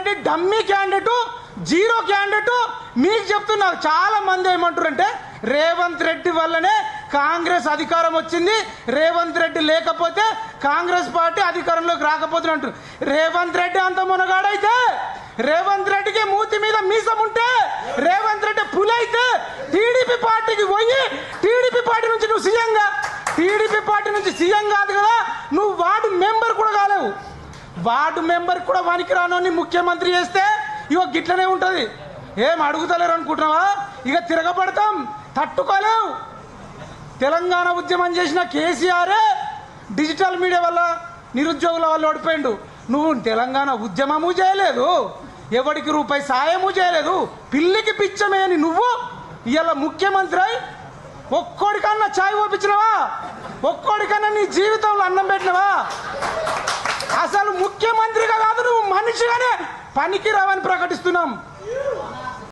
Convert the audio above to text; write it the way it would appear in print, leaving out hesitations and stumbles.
Reddy dummy candidate, zero candidate. మీకు చెప్తున్నారు చాలా మంది ఏమంటారంటే రేవంత్ రెడ్డి వల్లనే కాంగ్రెస్ అధికారం వచ్చింది, రేవంత్ రెడ్డి లేకపోతే కాంగ్రెస్ పార్టీ అధికారంలోకి రాకపోతుంది అంటారు. రేవంత్ రెడ్డి అంత మునగాడైతే, రేవంత్ రెడ్డికి మూతి మీద మీసం ఉంటే, రేవంత్ రెడ్డి పులైతే టీడీపీ పార్టీకి పోయి టీడీపీ పార్టీ నుంచి నువ్వు సీఎంగా, టీడీపీ పార్టీ నుంచి సీఎం కాదు కదా, నువ్వు వార్డు మెంబర్ కూడా కాలేవు. వార్డు మెంబర్ కూడా వానికి రానోని ముఖ్యమంత్రి చేస్తే ఇగో గిట్లనే ఉంటది. ఏం అడుగుతలేరు అనుకుంటున్నావా? ఇక తిరగబడతాం, తట్టుకోలేవు. తెలంగాణ ఉద్యమం చేసిన కేసీఆరే డిజిటల్ మీడియా వల్ల నిరుద్యోగుల వల్ల ఓడిపోయిండు. నువ్వు తెలంగాణ ఉద్యమము చేయలేదు, ఎవరికి రూపాయి సాయము చేయలేదు, పిల్లికి పిచ్చమేని నువ్వు ఇలా ముఖ్యమంత్రి అయి ఒక్కోడికన్నా ఛాయ్ ఓపించినవా? ఒక్కోడికన్నా నీ జీవితంలో అన్నం పెట్టినవా? అసలు ముఖ్యమంత్రిగా కాదు, నువ్వు మనిషిగానే పనికి రావని ప్రకటిస్తున్నాం.